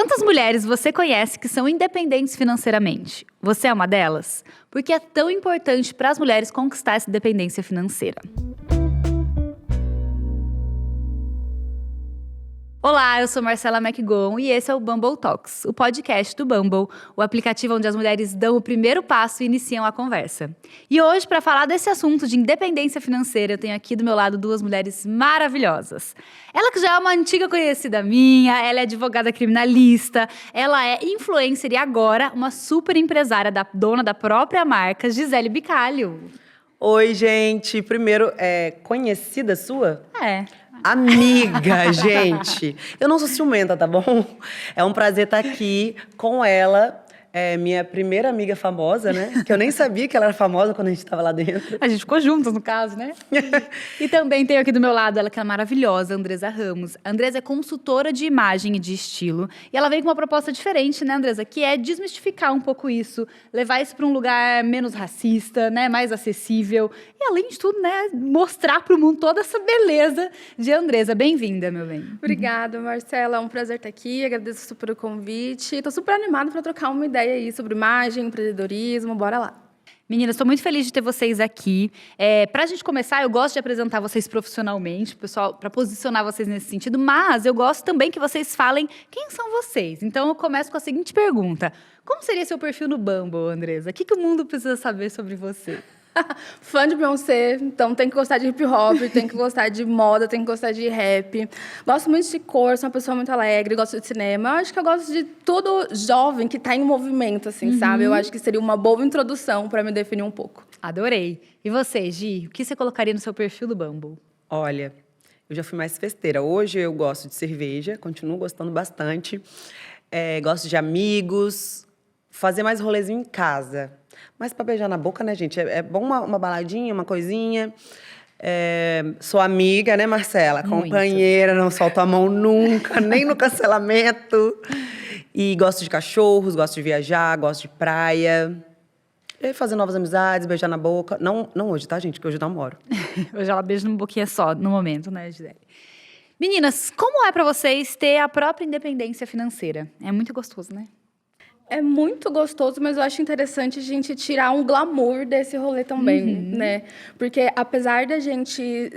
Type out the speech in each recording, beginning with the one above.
Quantas mulheres você conhece que são independentes financeiramente? Você é uma delas? Por que é tão importante para as mulheres conquistar essa independência financeira? Olá, eu sou Marcela McGowan e esse é o Bumble Talks, o podcast do Bumble, o aplicativo onde as mulheres dão o primeiro passo e iniciam a conversa. E hoje, para falar desse assunto de independência financeira, eu tenho aqui do meu lado duas mulheres maravilhosas. Ela que já é uma antiga conhecida minha, ela é advogada criminalista, ela é influencer e agora uma super empresária, dona da própria marca, Gisele Bicalho. Oi, gente. Primeiro, conhecida sua? É. Amiga, gente. Eu não sou ciumenta, tá bom? É um prazer estar aqui com ela. Minha primeira amiga famosa, né? Que eu nem sabia que ela era famosa quando a gente tava lá dentro. A gente ficou juntas, no caso, né? E também tenho aqui do meu lado ela que é maravilhosa, Andresa Ramos. A Andresa é consultora de imagem e de estilo. E ela veio com uma proposta diferente, né, Andresa? Que é desmistificar um pouco isso, levar isso para um lugar menos racista, né? Mais acessível. E além de tudo, né? Mostrar para o mundo toda essa beleza de Andresa. Bem-vinda, meu bem. Obrigada, Marcela. É um prazer estar aqui. Agradeço super o convite. Estou super animada para trocar uma ideia aí sobre imagem, empreendedorismo, bora lá. Meninas, estou muito feliz de ter vocês aqui. Para a gente começar, eu gosto de apresentar vocês profissionalmente, pessoal, para posicionar vocês nesse sentido, mas eu gosto também que vocês falem quem são vocês. Então, eu começo com a seguinte pergunta. Como seria seu perfil no Bumble, Andresa? O que o mundo precisa saber sobre você? Fã de Beyoncé, então tem que gostar de hip hop, tem que gostar de moda, tem que gostar de rap. Gosto muito de cor, sou uma pessoa muito alegre, gosto de cinema. Eu acho que eu gosto de tudo jovem que está em movimento, assim, sabe? Eu acho que seria uma boa introdução para me definir um pouco. Adorei. E você, Gi? O que você colocaria no seu perfil do Bumble? Olha, eu já fui mais festeira. Hoje eu gosto de cerveja, continuo gostando bastante. Gosto de amigos, fazer mais rolezinho em casa. Mas para beijar na boca, né, gente? É bom uma baladinha, uma coisinha. Sou amiga, né, Marcela? Muito. Companheira, não solto a mão nunca, nem no cancelamento. E gosto de cachorros, gosto de viajar, gosto de praia. E fazer novas amizades, beijar na boca. Não hoje, tá, gente? Porque hoje eu namoro. Hoje ela beija numa boquinha só, no momento, né, Gisele? Meninas, como é para vocês ter a própria independência financeira? É muito gostoso, né? É muito gostoso, mas eu acho interessante a gente tirar um glamour desse rolê também, né? Porque apesar da gente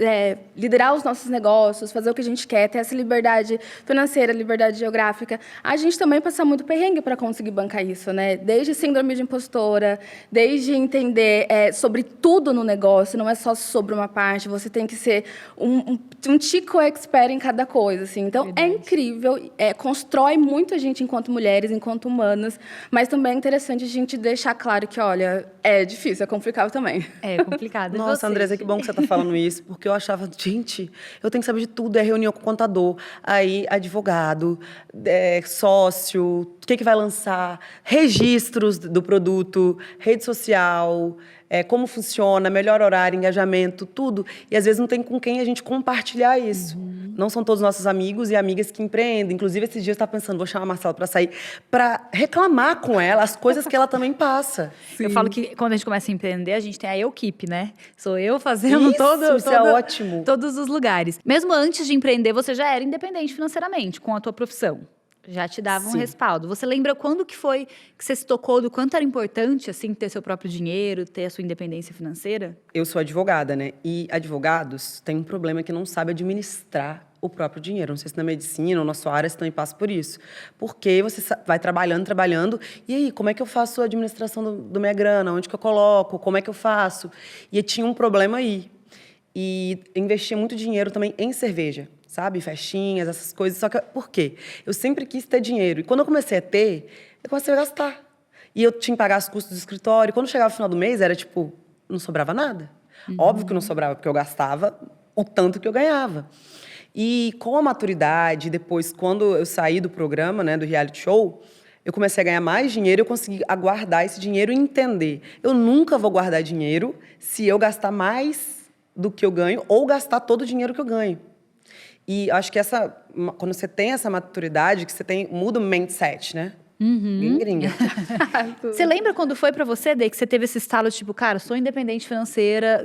liderar os nossos negócios, fazer o que a gente quer, ter essa liberdade financeira, liberdade geográfica, a gente também passa muito perrengue para conseguir bancar isso, né? Desde síndrome de impostora, desde entender sobre tudo no negócio, não é só sobre uma parte, você tem que ser um tico expert em cada coisa, assim. Então, Verdade. é incrível, constrói muito a gente enquanto mulheres, enquanto humanas, mas também é interessante a gente deixar claro que, olha, é difícil, é complicado também. É complicado. E Nossa, vocês, Andresa, Gi? que bom que você tá falando isso, porque eu achava, gente, eu tenho que saber de tudo, reunião com o contador, aí advogado, sócio, o que vai lançar, registros do produto, rede social, como funciona, melhor horário, engajamento, tudo. E às vezes não tem com quem a gente compartilhar isso. Não são todos nossos amigos e amigas que empreendem. Inclusive, esses dias eu estava pensando, vou chamar a Marcela para sair, para reclamar com ela as coisas que ela também passa. Eu falo que quando a gente começa a empreender, a gente tem a equipe, né? Sou eu fazendo Isso é ótimo. todos os lugares. Mesmo antes de empreender, você já era independente financeiramente com a tua profissão. Já te dava um Sim. respaldo. Você lembra quando que foi que você se tocou do quanto era importante, assim, ter seu próprio dinheiro, ter a sua independência financeira? Eu sou advogada, né? E advogados têm um problema que não sabe administrar o próprio dinheiro. Não sei se na medicina ou na sua área você também passa por isso. Porque você vai trabalhando, e aí, como é que eu faço a administração do minha grana? Onde que eu coloco? Como é que eu faço? E tinha um problema aí. E investia muito dinheiro também em cerveja, sabe? Festinhas, essas coisas. Só que, por quê? Eu sempre quis ter dinheiro. E quando eu comecei a ter, eu comecei a gastar. E eu tinha que pagar os custos do escritório. E quando chegava no final do mês, era tipo, não sobrava nada. Óbvio que não sobrava, porque eu gastava o tanto que eu ganhava. E com a maturidade, depois, quando eu saí do programa, né, do reality show, eu comecei a ganhar mais dinheiro, eu consegui guardar esse dinheiro e entender. Eu nunca vou guardar dinheiro se eu gastar mais do que eu ganho ou gastar todo o dinheiro que eu ganho. E acho que quando você tem essa maturidade, que você muda o mindset, né? Bem gringa. Você lembra quando foi pra você, Dê, que você teve esse estalo, tipo, cara, sou independente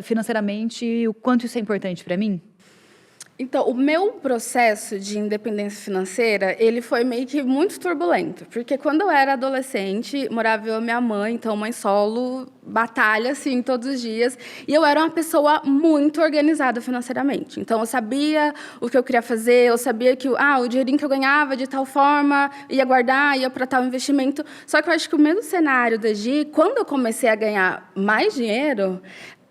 financeiramente, e o quanto isso é importante pra mim? Então, o meu processo de independência financeira, ele foi meio que muito turbulento, porque quando eu era adolescente, morava eu e minha mãe, então mãe solo, batalha, assim, todos os dias, e eu era uma pessoa muito organizada financeiramente. Então, eu sabia o que eu queria fazer, eu sabia que o dinheirinho que eu ganhava de tal forma, ia guardar, ia para tal investimento, só que eu acho que o mesmo cenário da Gi, quando eu comecei a ganhar mais dinheiro,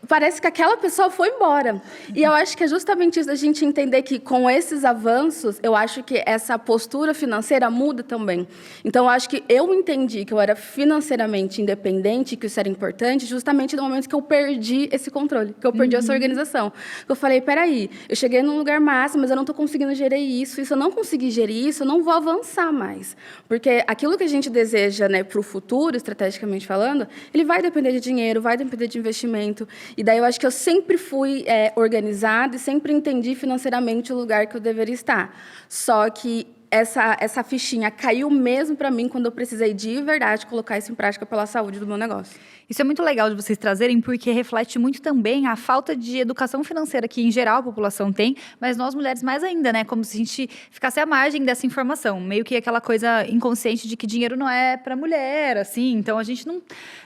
parece que aquela pessoa foi embora. E eu acho que é justamente isso, da gente entender que, com esses avanços, eu acho que essa postura financeira muda também. Então, eu acho que eu entendi que eu era financeiramente independente, que isso era importante, justamente no momento que eu perdi esse controle, que eu perdi essa organização. Eu falei, peraí, eu cheguei num lugar massa, mas eu não estou conseguindo gerir isso. E se eu não conseguir gerir isso, eu não vou avançar mais. Porque aquilo que a gente deseja, né, para o futuro, estrategicamente falando, ele vai depender de dinheiro, vai depender de investimento. E daí eu acho que eu sempre fui organizada e sempre entendi financeiramente o lugar que eu deveria estar. Só que essa fichinha caiu mesmo para mim quando eu precisei de verdade colocar isso em prática pela saúde do meu negócio. Isso é muito legal de vocês trazerem, porque reflete muito também a falta de educação financeira que, em geral, a população tem, mas nós mulheres mais ainda, né? Como se a gente ficasse à margem dessa informação. Meio que aquela coisa inconsciente de que dinheiro não é para mulher, assim. Então, a gente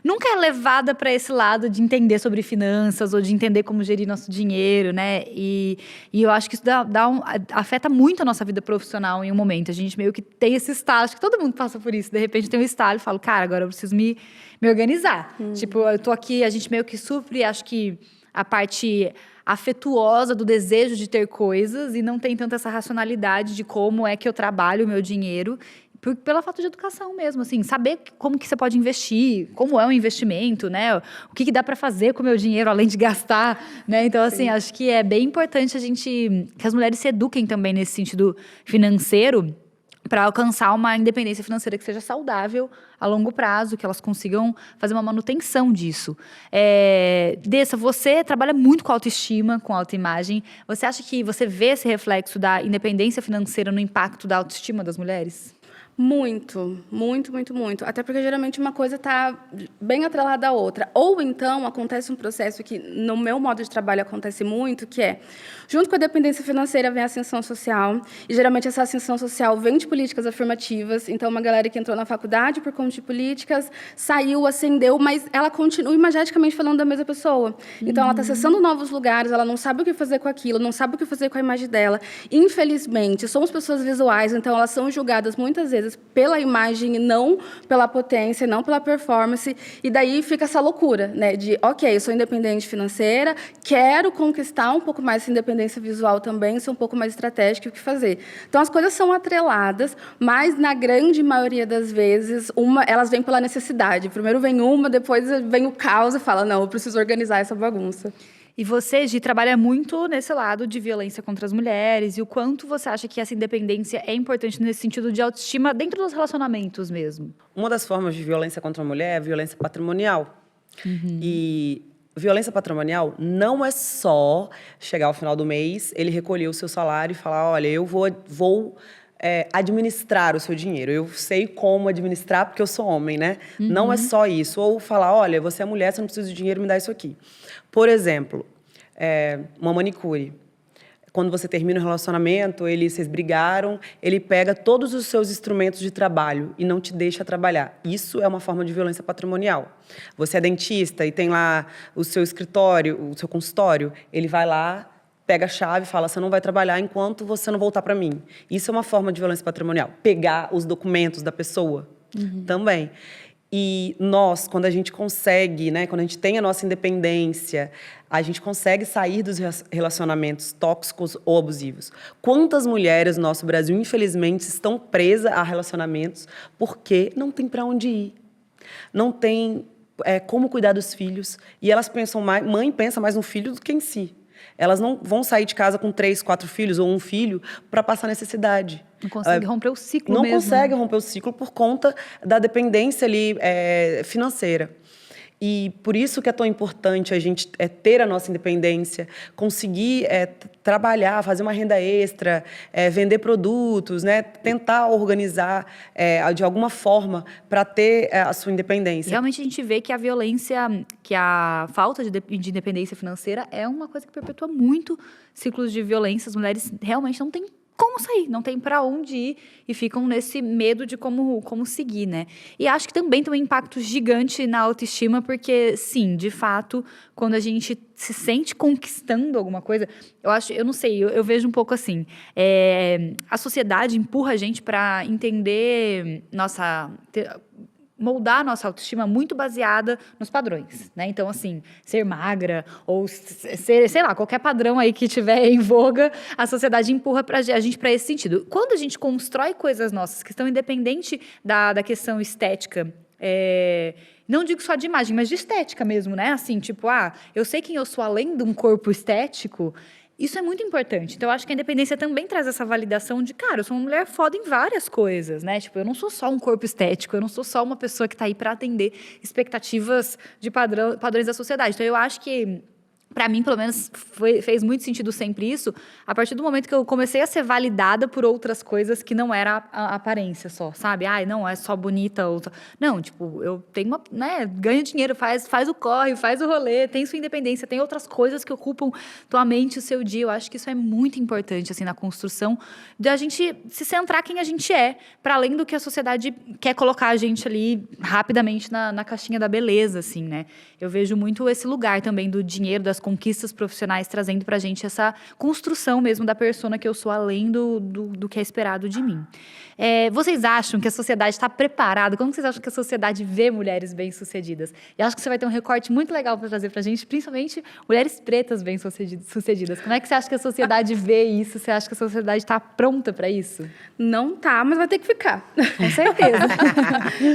nunca é levada para esse lado de entender sobre finanças ou de entender como gerir nosso dinheiro, né? E eu acho que isso afeta muito a nossa vida profissional em um momento. A gente meio que tem esse estalo, acho que todo mundo passa por isso. De repente, tem um estalo e falo, cara, agora eu preciso me organizar. Tipo, eu tô aqui, a gente meio que supre, acho que a parte afetuosa do desejo de ter coisas e não tem tanto essa racionalidade de como é que eu trabalho o meu dinheiro, pela falta de educação mesmo, assim, saber como que você pode investir, como é um investimento, né? O que dá para fazer com o meu dinheiro além de gastar, né? Então, assim, acho que é bem importante que as mulheres se eduquem também nesse sentido financeiro, para alcançar uma independência financeira que seja saudável a longo prazo, que elas consigam fazer uma manutenção disso. Dessa, você trabalha muito com autoestima, com autoimagem. Você acha que você vê esse reflexo da independência financeira no impacto da autoestima das mulheres? Muito, muito, muito, muito. Até porque, geralmente, uma coisa está bem atrelada à outra. Ou, então, acontece um processo que, no meu modo de trabalho, acontece muito, que é, junto com a dependência financeira, vem a ascensão social. E, geralmente, essa ascensão social vem de políticas afirmativas. Então, uma galera que entrou na faculdade por conta de políticas, saiu, ascendeu, mas ela continua imageticamente falando da mesma pessoa. Então, ela está acessando novos lugares, ela não sabe o que fazer com aquilo, não sabe o que fazer com a imagem dela. Infelizmente, somos pessoas visuais, então elas são julgadas, muitas vezes, pela imagem e não pela potência, não pela performance, e daí fica essa loucura, né, de, ok, eu sou independente financeira, quero conquistar um pouco mais essa independência visual também, ser um pouco mais estratégica, o que fazer. Então, as coisas são atreladas, mas, na grande maioria das vezes, elas vêm pela necessidade. Primeiro vem uma, depois vem o caos e fala, não, eu preciso organizar essa bagunça. E você, Gi, trabalha muito nesse lado de violência contra as mulheres, e o quanto você acha que essa independência é importante nesse sentido de autoestima dentro dos relacionamentos mesmo? Uma das formas de violência contra a mulher é a violência patrimonial. E violência patrimonial não é só chegar ao final do mês, ele recolher o seu salário e falar, olha, eu vou administrar o seu dinheiro. Eu sei como administrar porque eu sou homem, né? Não é só isso. Ou falar, olha, você é mulher, você não precisa de dinheiro, me dá isso aqui. Por exemplo, uma manicure. Quando você termina o relacionamento, vocês brigaram, ele pega todos os seus instrumentos de trabalho e não te deixa trabalhar. Isso é uma forma de violência patrimonial. Você é dentista e tem lá o seu escritório, o seu consultório, ele vai lá, pega a chave e fala, você não vai trabalhar enquanto você não voltar para mim. Isso é uma forma de violência patrimonial. Pegar os documentos da pessoa também. E nós, quando a gente consegue, né, quando a gente tem a nossa independência, a gente consegue sair dos relacionamentos tóxicos ou abusivos. Quantas mulheres no nosso Brasil, infelizmente, estão presas a relacionamentos porque não tem para onde ir, não tem como cuidar dos filhos, e elas pensam mais, mãe pensa mais no filho do que em si. Elas não vão sair de casa com 3, 4 filhos ou um filho para passar necessidade. Não consegue romper o ciclo mesmo. Não mesmo. consegue romper o ciclo por conta da dependência ali financeira. E por isso que é tão importante a gente ter a nossa independência, conseguir trabalhar, fazer uma renda extra, vender produtos, né? Tentar organizar de alguma forma para ter a sua independência. Realmente a gente vê que a violência, que a falta de independência financeira é uma coisa que perpetua muito ciclos de violência. As mulheres realmente não têm como sair, não tem para onde ir e ficam nesse medo de como seguir, né? E acho que também tem um impacto gigante na autoestima, porque, sim, de fato, quando a gente se sente conquistando alguma coisa, eu não sei, eu vejo um pouco assim, a sociedade empurra a gente para entender moldar a nossa autoestima muito baseada nos padrões, né? Então, assim, ser magra ou ser, sei lá, qualquer padrão aí que tiver em voga, a sociedade empurra a gente para esse sentido. Quando a gente constrói coisas nossas que estão independente da questão estética, não digo só de imagem, mas de estética mesmo, né? Assim, tipo, eu sei quem eu sou além de um corpo estético. Isso é muito importante. Então, eu acho que a independência também traz essa validação de, cara, eu sou uma mulher foda em várias coisas, né? Tipo, eu não sou só um corpo estético, eu não sou só uma pessoa que tá aí para atender expectativas de padrões da sociedade. Então, eu acho que, para mim, pelo menos, fez muito sentido sempre isso, a partir do momento que eu comecei a ser validada por outras coisas que não era a aparência só, sabe? Não, é só bonita. Não, tipo, eu tenho ganha dinheiro, faz o corre, faz o rolê, tem sua independência, tem outras coisas que ocupam tua mente, o seu dia. Eu acho que isso é muito importante, assim, na construção da gente se centrar quem a gente é, para além do que a sociedade quer colocar a gente ali rapidamente na caixinha da beleza, assim, né? Eu vejo muito esse lugar também do dinheiro, das conquistas profissionais, trazendo pra gente essa construção mesmo da persona que eu sou, além do que é esperado de mim. Vocês acham que a sociedade está preparada? Como vocês acham que a sociedade vê mulheres bem-sucedidas? E acho que você vai ter um recorte muito legal para trazer pra gente, principalmente mulheres pretas bem-sucedidas. Como é que você acha que a sociedade vê isso? Você acha que a sociedade está pronta para isso? Não tá, mas vai ter que ficar. Com certeza.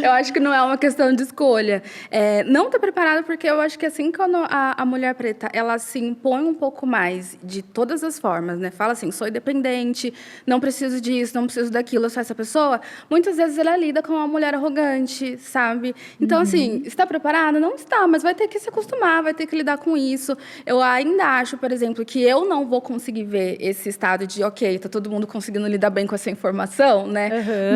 Eu acho que não é uma questão de escolha. Não tá preparada porque eu acho que assim, quando a mulher preta, ela se impõe um pouco mais de todas as formas, né? Fala assim, sou independente, não preciso disso, não preciso daquilo, eu sou essa pessoa. Muitas vezes ela lida com uma mulher arrogante, sabe? Então, assim, está preparada? Não está, mas vai ter que se acostumar, vai ter que lidar com isso. Eu ainda acho, por exemplo, que eu não vou conseguir ver esse estado de, ok, tá todo mundo conseguindo lidar bem com essa informação, né?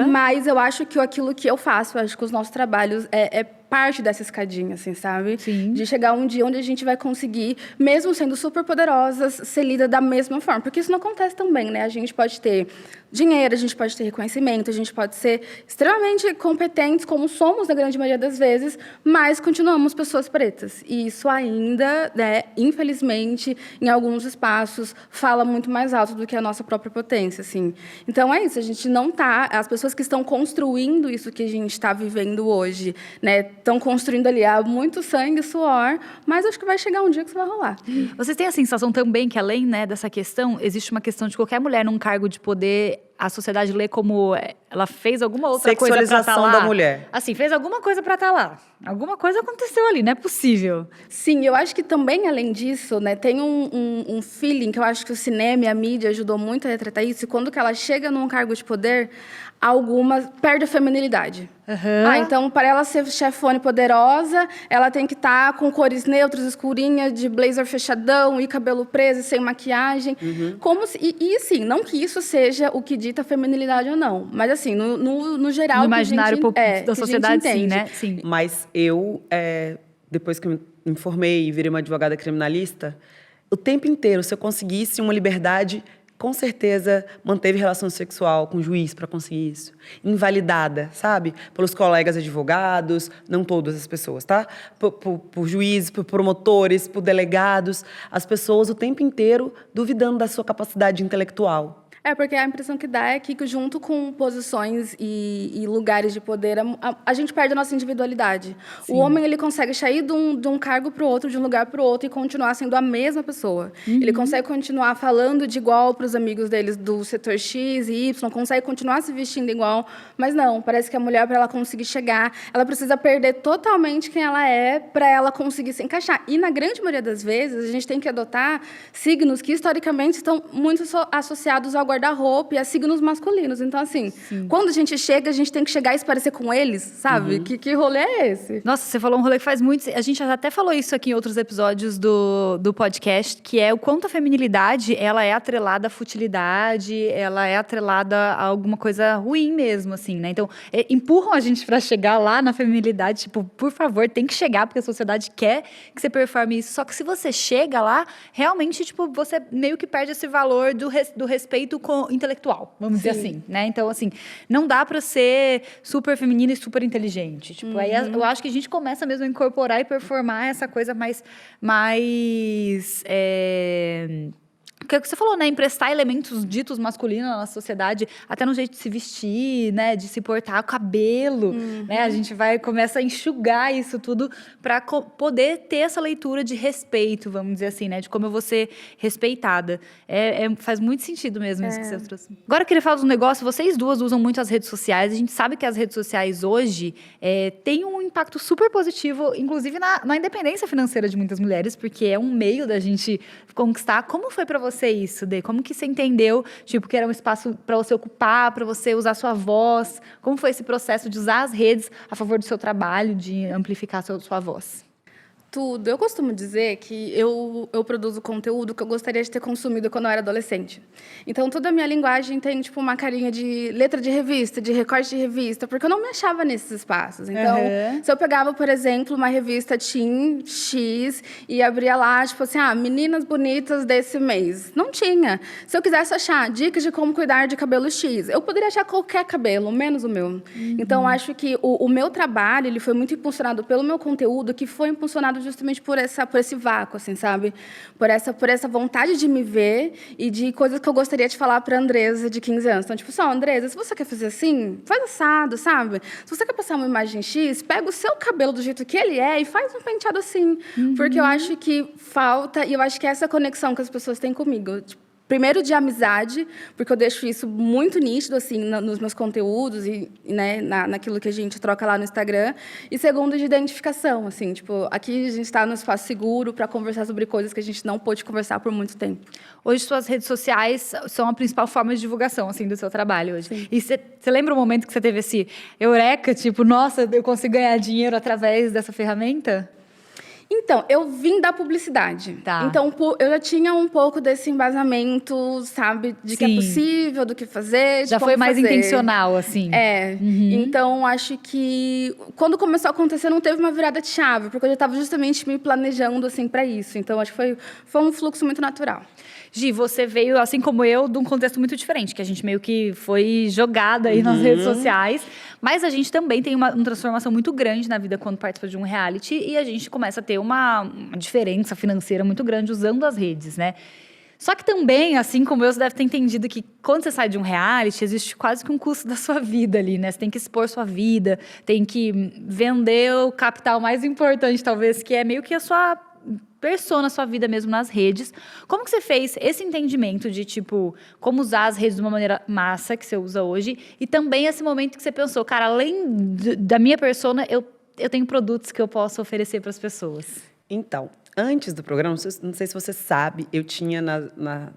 Uhum. Mas eu acho que aquilo que eu faço, eu acho que os nossos trabalhos é parte dessa escadinha, assim, sabe? Sim. De chegar um dia onde a gente vai conseguir, mesmo sendo super poderosas, ser lida da mesma forma. Porque isso não acontece também, né? A gente pode ter dinheiro, a gente pode ter reconhecimento, a gente pode ser extremamente competentes, como somos na grande maioria das vezes, mas continuamos pessoas pretas. E isso ainda, né, infelizmente, em alguns espaços, fala muito mais alto do que a nossa própria potência, assim. Então, é isso, a gente não tá... As pessoas que estão construindo isso que a gente está vivendo hoje, né, estão construindo ali há muito sangue e suor, mas acho que vai chegar um dia que isso vai rolar. Vocês têm a sensação também que, além, né, dessa questão, existe uma questão de qualquer mulher num cargo de poder, a sociedade lê como ela fez alguma outra coisa para estar lá. Sexualização da mulher. Assim, fez alguma coisa para estar lá. Alguma coisa aconteceu ali, não é possível. Sim, eu acho que também, além disso, né, tem um feeling que eu acho que o cinema e a mídia ajudou muito a retratar isso, e quando que ela chega num cargo de poder, algumas perde a feminilidade. Uhum. Então, para ela ser chefona e poderosa, ela tem que estar com cores neutras, escurinhas, de blazer fechadão e cabelo preso, sem maquiagem. Como e assim, não que isso seja o que dita a feminilidade ou não, mas assim, no geral... No imaginário da que sociedade, a gente sim, entende. né? Sim. Mas eu, depois que eu me formei e virei uma advogada criminalista, o tempo inteiro, se eu conseguisse uma liberdade, com certeza manteve relação sexual com o juiz para conseguir isso. Invalidada, sabe? Pelos colegas advogados, não todas as pessoas, tá? Por juízes, por promotores, por delegados. As pessoas o tempo inteiro duvidando da sua capacidade intelectual. Porque a impressão que dá é que junto com posições e lugares de poder, a gente perde a nossa individualidade. Sim. O homem, ele consegue sair de um cargo para o outro, de um lugar para o outro, e continuar sendo a mesma pessoa. Ele consegue continuar falando de igual para os amigos deles do setor X e Y, consegue continuar se vestindo igual, mas não, parece que a mulher, para ela conseguir chegar, ela precisa perder totalmente quem ela é para ela conseguir se encaixar. E, na grande maioria das vezes, a gente tem que adotar signos que, historicamente, estão muito associados ao guarda-roupa e a signos masculinos. Então, assim, quando a gente chega, a gente tem que chegar e se parecer com eles, sabe? Que rolê é esse? Nossa, você falou um rolê que faz muito... A gente já até falou isso aqui em outros episódios do podcast, que é o quanto a feminilidade, ela é atrelada à futilidade, ela é atrelada a alguma coisa ruim mesmo, assim, né? Então, empurram a gente pra chegar lá na feminilidade, tipo, por favor, tem que chegar, porque a sociedade quer que você performe isso. Só que se você chega lá, realmente, tipo, você meio que perde esse valor do respeito intelectual, vamos dizer assim, né? Então, assim, não dá pra ser super feminina e super inteligente. Tipo, aí eu acho que a gente começa mesmo a incorporar e performar essa coisa mais que é o que você falou, né? Emprestar elementos ditos masculinos na nossa sociedade, até no jeito de se vestir, né? De se portar, o cabelo, né? A gente começa a enxugar isso tudo para poder ter essa leitura de respeito, vamos dizer assim, né? De como eu vou ser respeitada. Faz muito sentido mesmo isso que você trouxe. Agora eu queria falar de um negócio, vocês duas usam muito as redes sociais, a gente sabe que as redes sociais hoje têm um impacto super positivo, inclusive na independência financeira de muitas mulheres, porque é um meio da gente conquistar. Como foi para você isso, Dê? Como que você entendeu, tipo, que era um espaço para você ocupar, para você usar sua voz? Como foi esse processo de usar as redes a favor do seu trabalho, de amplificar sua voz? Tudo. Eu costumo dizer que eu produzo conteúdo que eu gostaria de ter consumido quando eu era adolescente. Então, toda a minha linguagem tem, tipo, uma carinha de letra de revista, de recorte de revista, porque eu não me achava nesses espaços. Então, se eu pegava, por exemplo, uma revista Teen X e abria lá, tipo assim, meninas bonitas desse mês. Não tinha. Se eu quisesse achar dicas de como cuidar de cabelo X, eu poderia achar qualquer cabelo, menos o meu. Então, acho que o meu trabalho, ele foi muito impulsionado pelo meu conteúdo, que foi impulsionado justamente por esse vácuo, assim, sabe? Por essa vontade de me ver e de coisas que eu gostaria de falar para a Andresa, de 15 anos. Então, tipo, Andresa, se você quer fazer assim, faz assado, sabe? Se você quer passar uma imagem X, pega o seu cabelo do jeito que ele é e faz um penteado assim. Porque eu acho que falta, e eu acho que é essa conexão que as pessoas têm comigo. Tipo, primeiro, de amizade, porque eu deixo isso muito nítido, assim, nos meus conteúdos e, né, naquilo que a gente troca lá no Instagram. E segundo, de identificação, assim, tipo, aqui a gente está num espaço seguro para conversar sobre coisas que a gente não pôde conversar por muito tempo. Hoje, suas redes sociais são a principal forma de divulgação, assim, do seu trabalho hoje. Sim. E você lembra o momento que você teve esse eureka, tipo, nossa, eu consigo ganhar dinheiro através dessa ferramenta? Então, eu vim da publicidade. Tá. Então, eu já tinha um pouco desse embasamento, sabe? De que é possível, do que fazer, já foi mais intencional, assim. Então, acho que quando começou a acontecer, não teve uma virada de chave, porque eu já estava justamente me planejando, assim, para isso. Então, acho que foi um fluxo muito natural. Gi, você veio, assim como eu, de um contexto muito diferente, que a gente meio que foi jogada aí nas redes sociais, mas a gente também tem uma transformação muito grande na vida quando participa de um reality e a gente começa a ter uma diferença financeira muito grande usando as redes, né? Só que também, assim como eu, você deve ter entendido que quando você sai de um reality, existe quase que um custo da sua vida ali, né? Você tem que expor sua vida, tem que vender o capital mais importante, talvez, que é meio que a sua persona, sua vida mesmo nas redes. Como que você fez esse entendimento de, tipo, como usar as redes de uma maneira massa que você usa hoje e também esse momento que você pensou, cara, além da minha persona, eu tenho produtos que eu posso oferecer para as pessoas? Então, antes do programa, não sei se você sabe, eu tinha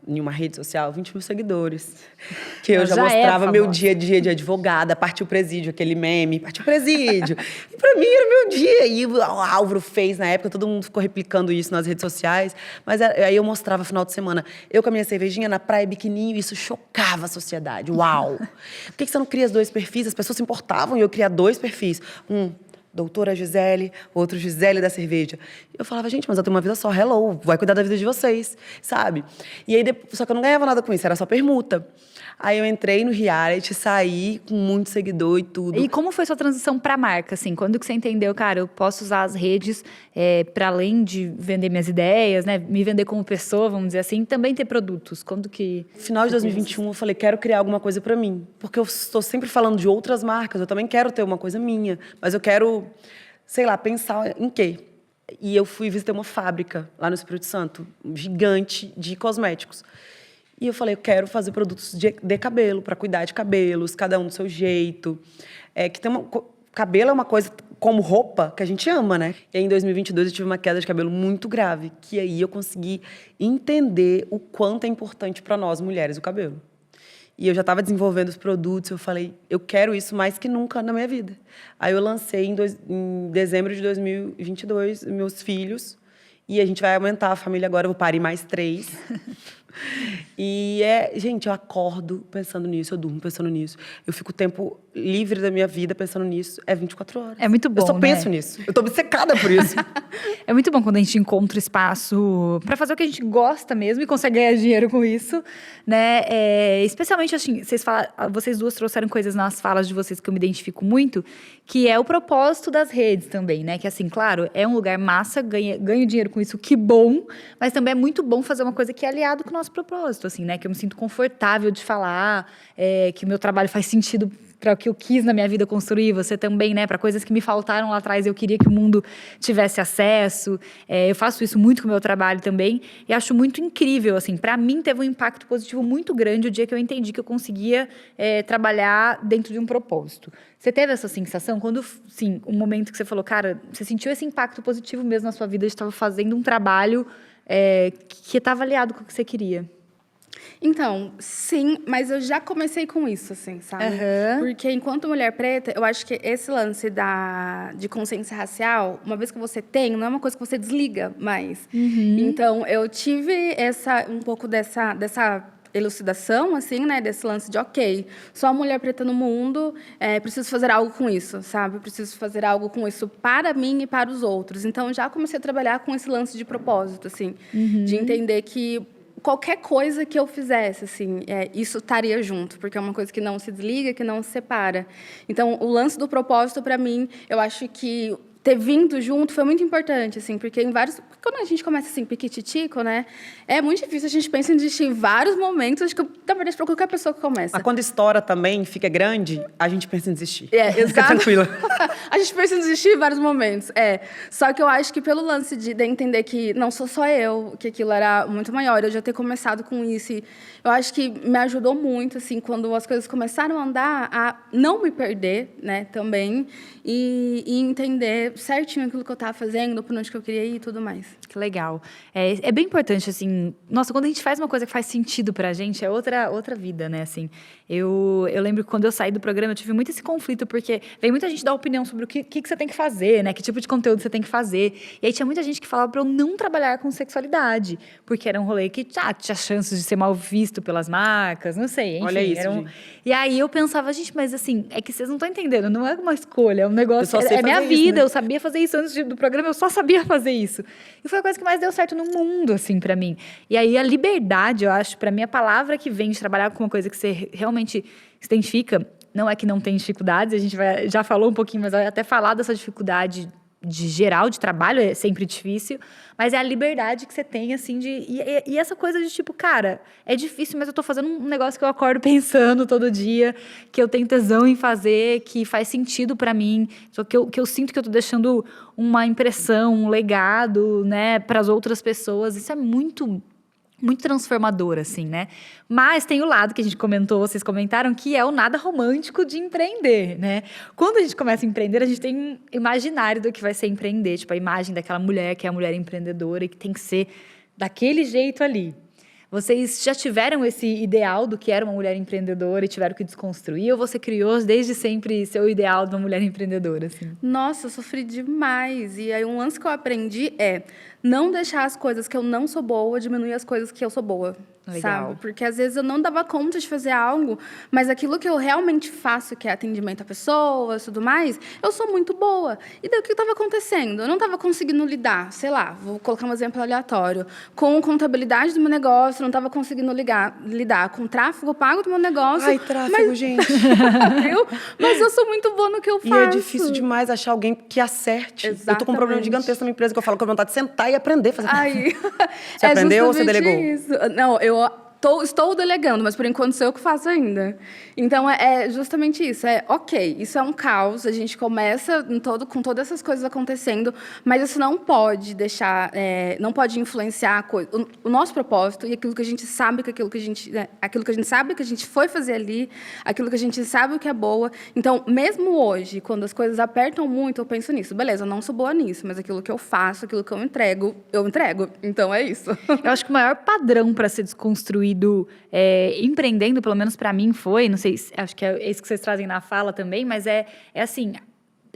em uma rede social 20 mil seguidores. Que eu já mostrava meu dia a dia de advogada, partiu presídio, aquele meme, partiu presídio. E pra mim era meu dia. E o Álvaro fez na época, todo mundo ficou replicando isso nas redes sociais. Mas aí eu mostrava final de semana, eu com a minha cervejinha na praia, biquininho, e isso chocava a sociedade. Uau! Por que você não cria 2 perfis? As pessoas se importavam e eu criar 2 perfis. Doutora Gisele, outro Gisele da cerveja. Eu falava, gente, mas eu tenho uma vida só, hello, vai cuidar da vida de vocês, sabe? E aí, só que eu não ganhava nada com isso, era só permuta. Aí eu entrei no reality, saí com muito seguidor e tudo. E como foi sua transição para marca, assim? Quando que você entendeu, cara, eu posso usar as redes para além de vender minhas ideias, né? Me vender como pessoa, vamos dizer assim, também ter produtos? Quando que... Final de 2021, eu falei, quero criar alguma coisa para mim. Porque eu estou sempre falando de outras marcas, eu também quero ter uma coisa minha. Mas eu quero, sei lá, pensar em quê? E eu fui visitar uma fábrica lá no Espírito Santo, gigante, de cosméticos. E eu falei, eu quero fazer produtos de cabelo, para cuidar de cabelos, cada um do seu jeito. Cabelo é uma coisa, como roupa, que a gente ama, né? E aí, em 2022, eu tive uma queda de cabelo muito grave, que aí eu consegui entender o quanto é importante para nós, mulheres, o cabelo. E eu já estava desenvolvendo os produtos. Eu falei, eu quero isso mais que nunca na minha vida. Aí eu lancei em dezembro de 2022 meus filhos. E a gente vai aumentar a família agora. Eu vou parir mais 3. E gente, eu acordo pensando nisso, eu durmo pensando nisso. Eu fico o tempo livre da minha vida pensando nisso. É 24 horas. É muito bom, eu só penso nisso. Eu tô obcecada por isso. É muito bom quando a gente encontra espaço para fazer o que a gente gosta mesmo e consegue ganhar dinheiro com isso, né? Especialmente, assim, vocês duas trouxeram coisas nas falas de vocês que eu me identifico muito, que é o propósito das redes também, né? Que, assim, claro, é um lugar massa, ganho dinheiro com isso, que bom, mas também é muito bom fazer uma coisa que é aliado com o nosso propósito, assim, né? Que eu me sinto confortável de falar, que o meu trabalho faz sentido para o que eu quis na minha vida construir, você também, né? Para coisas que me faltaram lá atrás, eu queria que o mundo tivesse acesso. Eu faço isso muito com o meu trabalho também e acho muito incrível, assim. Para mim, teve um impacto positivo muito grande o dia que eu entendi que eu conseguia trabalhar dentro de um propósito. Você teve essa sensação quando, sim, um momento que você falou, cara, você sentiu esse impacto positivo mesmo na sua vida, de estava fazendo um trabalho que estava aliado com o que você queria? Então, sim, mas eu já comecei com isso, assim, sabe? Uhum. Porque enquanto mulher preta, eu acho que esse lance de consciência racial, uma vez que você tem, não é uma coisa que você desliga mais. Uhum. Então, eu tive um pouco dessa elucidação, assim, né, desse lance de, ok, sou a mulher preta no mundo, preciso fazer algo com isso, sabe? Preciso fazer algo com isso para mim e para os outros. Então, já comecei a trabalhar com esse lance de propósito, assim, de entender que qualquer coisa que eu fizesse, assim, isso estaria junto, porque é uma coisa que não se desliga, que não se separa. Então, o lance do propósito, para mim, eu acho que ter vindo junto foi muito importante, assim, porque quando a gente começa assim, piquititico, né, é muito difícil, a gente pensa em desistir em vários momentos, acho que, na verdade, para qualquer pessoa que começa. Mas quando estoura também, fica grande, a gente pensa em desistir. Exato. Fica tranquila. A gente pensa em desistir em vários momentos, Só que eu acho que pelo lance de entender que não sou só eu, que aquilo era muito maior, eu já ter começado com isso, e eu acho que me ajudou muito, assim, quando as coisas começaram a andar, a não me perder, né, também, e entender certinho aquilo que eu estava fazendo, por onde que eu queria ir e tudo mais. Que legal. É bem importante, assim... Nossa, quando a gente faz uma coisa que faz sentido pra gente, é outra vida, né? Assim, eu lembro que quando eu saí do programa, eu tive muito esse conflito, porque vem muita gente dar opinião sobre o que você tem que fazer, né? Que tipo de conteúdo você tem que fazer. E aí tinha muita gente que falava pra eu não trabalhar com sexualidade, porque era um rolê que tinha chances de ser mal visto pelas marcas, não sei, enfim. Olha isso, gente. E aí eu pensava, gente, mas assim, é que vocês não estão entendendo, não é uma escolha, é um negócio, Eu só sei minha fazer vida, isso, né? eu sabia fazer isso antes do programa, eu só sabia fazer isso. E foi a coisa que mais deu certo no mundo, assim, pra mim. E aí a liberdade, eu acho, pra mim, a palavra que vem de trabalhar com uma coisa que você realmente se identifica, não é que não tem dificuldades, a gente já falou um pouquinho, mas vai até falar dessa dificuldade de geral, de trabalho, é sempre difícil, mas é a liberdade que você tem, assim, e essa coisa de tipo, cara, é difícil, mas eu tô fazendo um negócio que eu acordo pensando todo dia, que eu tenho tesão em fazer, que faz sentido pra mim, só que eu sinto que eu tô deixando uma impressão, um legado, né, pras outras pessoas. Isso é muito transformador, assim, né? Mas tem o lado que a gente comentou, vocês comentaram, que é o nada romântico de empreender, né? Quando a gente começa a empreender, a gente tem um imaginário do que vai ser empreender, tipo, a imagem daquela mulher que é a mulher empreendedora e que tem que ser daquele jeito ali. Vocês já tiveram esse ideal do que era uma mulher empreendedora e tiveram que desconstruir? Ou você criou desde sempre seu ideal de uma mulher empreendedora, assim? Nossa, eu sofri demais. E aí um lance que eu aprendi é não deixar as coisas que eu não sou boa diminuir as coisas que eu sou boa. Legal. Sabe? Porque às vezes eu não dava conta de fazer algo, mas aquilo que eu realmente faço, que é atendimento a pessoas e tudo mais, eu sou muito boa. E daí o que estava acontecendo? Eu não estava conseguindo lidar, sei lá, vou colocar um exemplo aleatório, com contabilidade do meu negócio, não estava conseguindo lidar com tráfego pago do meu negócio. Ai, tráfego, gente. Mas eu sou muito boa no que eu faço. E é difícil demais achar alguém que acerte. Exatamente. Eu tô com um problema gigantesco na minha empresa, que eu falo com a vontade de sentar e aprender a fazer tráfego. Aí, Você aprendeu ou você delegou? Isso. Não, eu estou delegando, mas por enquanto sou eu que faço ainda. Então, é justamente isso. Ok, isso é um caos, a gente começa com todas essas coisas acontecendo, mas isso não pode deixar, não pode influenciar o nosso propósito e aquilo que a gente sabe que aquilo que a gente sabe que a gente foi fazer ali, aquilo que a gente sabe o que é boa. Então, mesmo hoje, quando as coisas apertam muito, eu penso nisso. Beleza, eu não sou boa nisso, mas aquilo que eu faço, aquilo que eu entrego. Então, é isso. Eu acho que o maior padrão para ser desconstruído construído empreendendo, pelo menos para mim foi, não sei, acho que é isso que vocês trazem na fala também, mas é assim,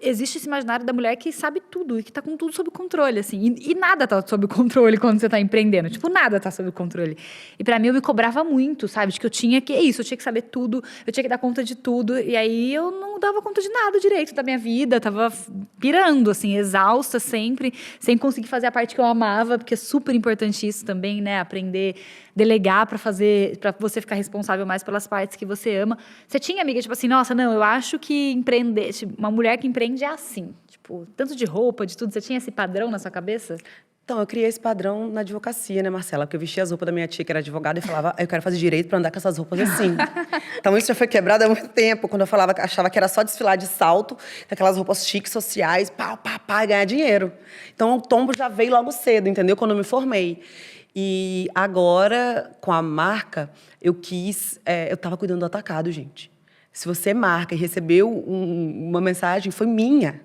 existe esse imaginário da mulher que sabe tudo e que tá com tudo sob controle, assim. E nada tá sob controle quando você tá empreendendo. Tipo, nada tá sob controle. E pra mim, eu me cobrava muito, sabe? De que eu tinha que... É isso, eu tinha que saber tudo, eu tinha que dar conta de tudo. E aí, eu não dava conta de nada direito da minha vida. Tava pirando, assim, exausta sempre. Sem conseguir fazer a parte que eu amava. Porque é super importante isso também, né? Aprender... delegar para você ficar responsável mais pelas partes que você ama. Você tinha amiga, tipo assim, nossa, não, eu acho que empreender, tipo, uma mulher que empreende é assim, tipo, tanto de roupa, de tudo, você tinha esse padrão na sua cabeça? Então, eu criei esse padrão na advocacia, né, Marcela? Porque eu vestia as roupas da minha tia, que era advogada, e falava, eu quero fazer direito para andar com essas roupas assim. Então, isso já foi quebrado há muito tempo, quando eu falava, achava que era só desfilar de salto, com aquelas roupas chiques, sociais, pá, e ganhar dinheiro. Então, o tombo já veio logo cedo, entendeu? Quando eu me formei. E agora, com a marca, eu estava cuidando do atacado, gente. Se você marca e recebeu uma mensagem, foi minha,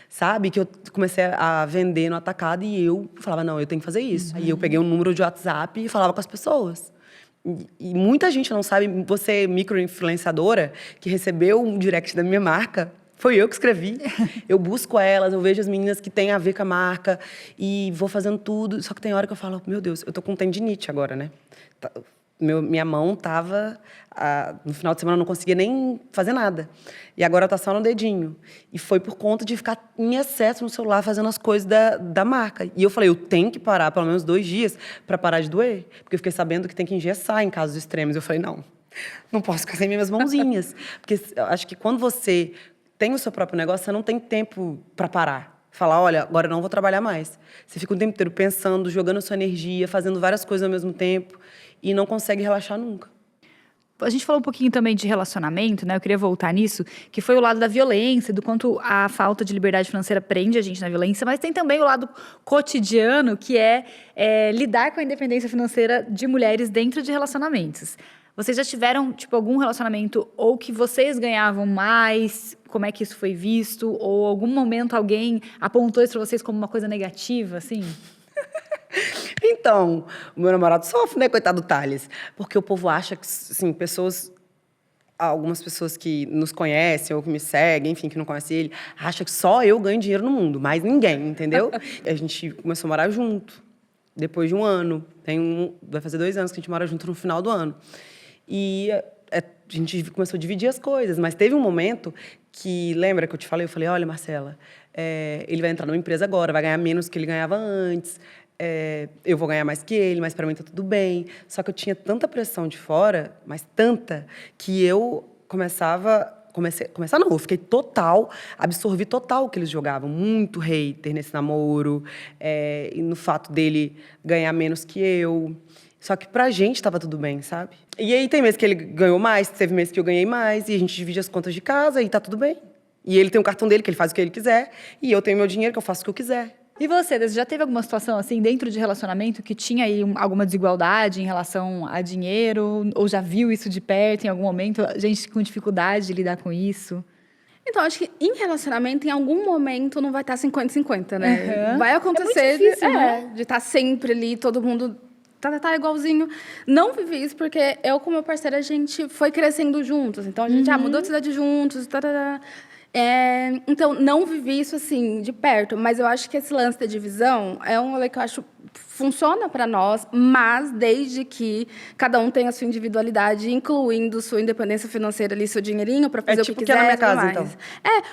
sabe? Que eu comecei a vender no atacado e eu falava, não, eu tenho que fazer isso. Aí eu peguei um número de WhatsApp e falava com as pessoas. E muita gente não sabe, você micro-influenciadora, que recebeu um direct da minha marca, foi eu que escrevi. Eu busco elas, eu vejo as meninas que têm a ver com a marca e vou fazendo tudo. Só que tem hora que eu falo, meu Deus, eu tô com tendinite agora, né? Minha mão tava... no final de semana eu não conseguia nem fazer nada. E agora tá só no dedinho. E foi por conta de ficar em excesso no celular fazendo as coisas da marca. E eu falei, eu tenho que parar pelo menos 2 dias para parar de doer. Porque eu fiquei sabendo que tem que engessar em casos extremos. Eu falei, não posso ficar sem minhas mãozinhas. Porque eu acho que quando você tem o seu próprio negócio, você não tem tempo para parar. Falar, olha, agora eu não vou trabalhar mais. Você fica o tempo inteiro pensando, jogando sua energia, fazendo várias coisas ao mesmo tempo e não consegue relaxar nunca. A gente falou um pouquinho também de relacionamento, né? Eu queria voltar nisso, que foi o lado da violência, do quanto a falta de liberdade financeira prende a gente na violência, mas tem também o lado cotidiano, que é lidar com a independência financeira de mulheres dentro de relacionamentos. Vocês já tiveram, tipo, algum relacionamento ou que vocês ganhavam mais? Como é que isso foi visto? Ou algum momento alguém apontou isso pra vocês como uma coisa negativa, assim? Então, o meu namorado sofre, né, coitado do Thales? Porque o povo acha que, assim, algumas pessoas que nos conhecem ou que me seguem, enfim, que não conhecem ele, acham que só eu ganho dinheiro no mundo, mais ninguém, entendeu? A gente começou a morar junto, depois de um ano. Vai fazer 2 anos que a gente mora junto no final do ano. E a gente começou a dividir as coisas, mas teve um momento que, lembra que eu te falei? Eu falei, olha, Marcela, ele vai entrar numa empresa agora, vai ganhar menos do que ele ganhava antes, eu vou ganhar mais que ele, mas para mim tá tudo bem. Só que eu tinha tanta pressão de fora, mas tanta, que eu eu fiquei absorvi total o que eles jogavam, muito hater nesse namoro, e no fato dele ganhar menos que eu. Só que pra gente tava tudo bem, sabe? E aí tem meses que ele ganhou mais, teve meses que eu ganhei mais, e a gente divide as contas de casa e tá tudo bem. E ele tem o cartão dele, que ele faz o que ele quiser, e eu tenho meu dinheiro, que eu faço o que eu quiser. E você já teve alguma situação, assim, dentro de relacionamento que tinha aí alguma desigualdade em relação a dinheiro? Ou já viu isso de perto em algum momento? Gente com dificuldade de lidar com isso? Então, acho que em relacionamento, em algum momento, não vai estar 50-50, né? Uhum. Vai acontecer muito difícil, né? de estar sempre ali, todo mundo tá igualzinho. Não vivi isso porque eu com meu parceiro, a gente foi crescendo juntos. Então, a gente mudou de cidade juntos, então, não vivi isso, assim, de perto. Mas eu acho que esse lance da divisão é um rolê que eu acho funciona para nós, mas desde que cada um tenha a sua individualidade, incluindo sua independência financeira ali, seu dinheirinho para fazer o que quiser. É na minha casa, então.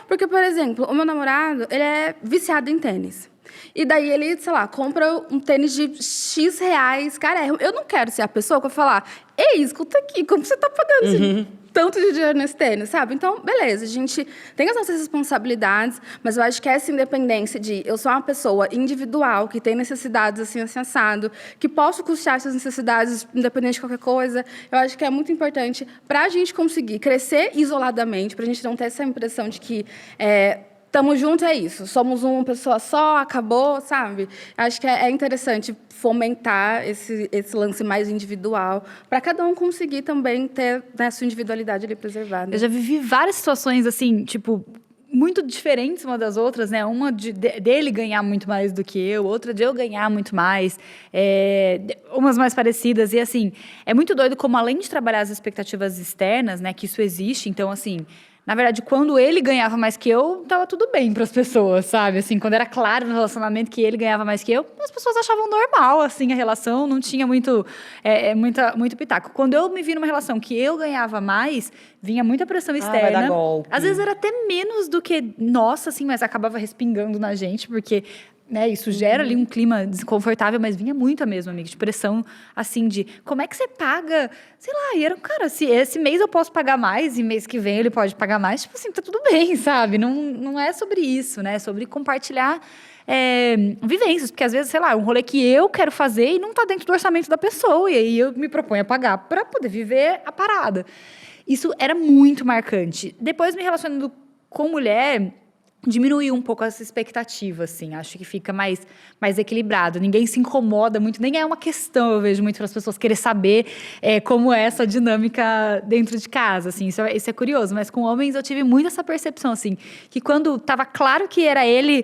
Porque, por exemplo, o meu namorado, ele é viciado em tênis. E daí ele, sei lá, compra um tênis de X reais. Cara, eu não quero ser a pessoa que vai falar, ei, escuta aqui, como você tá pagando tanto de dinheiro nesse tênis, sabe? Então, beleza, a gente tem as nossas responsabilidades, mas eu acho que essa independência de eu sou uma pessoa individual, que tem necessidades assim, assado, que posso custear essas necessidades independente de qualquer coisa, eu acho que é muito importante para a gente conseguir crescer isoladamente, para a gente não ter essa impressão de que estamos juntos, é isso. Somos uma pessoa só, acabou, sabe? Acho que é interessante fomentar esse lance mais individual, para cada um conseguir também ter, né, sua individualidade ali preservada. Eu já vivi várias situações, assim, tipo, muito diferentes uma das outras, né? Uma dele ganhar muito mais do que eu, outra de eu ganhar muito mais, umas mais parecidas. E, assim, é muito doido como, além de trabalhar as expectativas externas, né? Que isso existe. Então, assim, na verdade, quando ele ganhava mais que eu, tava tudo bem para as pessoas, sabe? Assim, quando era claro no relacionamento que ele ganhava mais que eu, as pessoas achavam normal, assim, a relação, não tinha muito pitaco. Quando eu me vi numa relação que eu ganhava mais, vinha muita pressão externa. Vai dar golpe. Às vezes era até menos do que nossa, assim, mas acabava respingando na gente, porque, né, isso gera ali um clima desconfortável, mas vinha muita mesmo, amiga, de pressão, assim, de como é que você paga, sei lá, e era, cara, se esse mês eu posso pagar mais e mês que vem ele pode pagar mais, tipo assim, tá tudo bem, sabe? Não é sobre isso, né? É sobre compartilhar vivências, porque às vezes, sei lá, um rolê que eu quero fazer e não tá dentro do orçamento da pessoa, e aí eu me proponho a pagar para poder viver a parada. Isso era muito marcante. Depois, me relacionando com mulher, diminuiu um pouco essa expectativa, assim. Acho que fica mais equilibrado. Ninguém se incomoda muito. Nem é uma questão, eu vejo muito, para as pessoas querer saber como é essa dinâmica dentro de casa, assim. Isso é curioso. Mas com homens eu tive muito essa percepção, assim. Que quando estava claro que era ele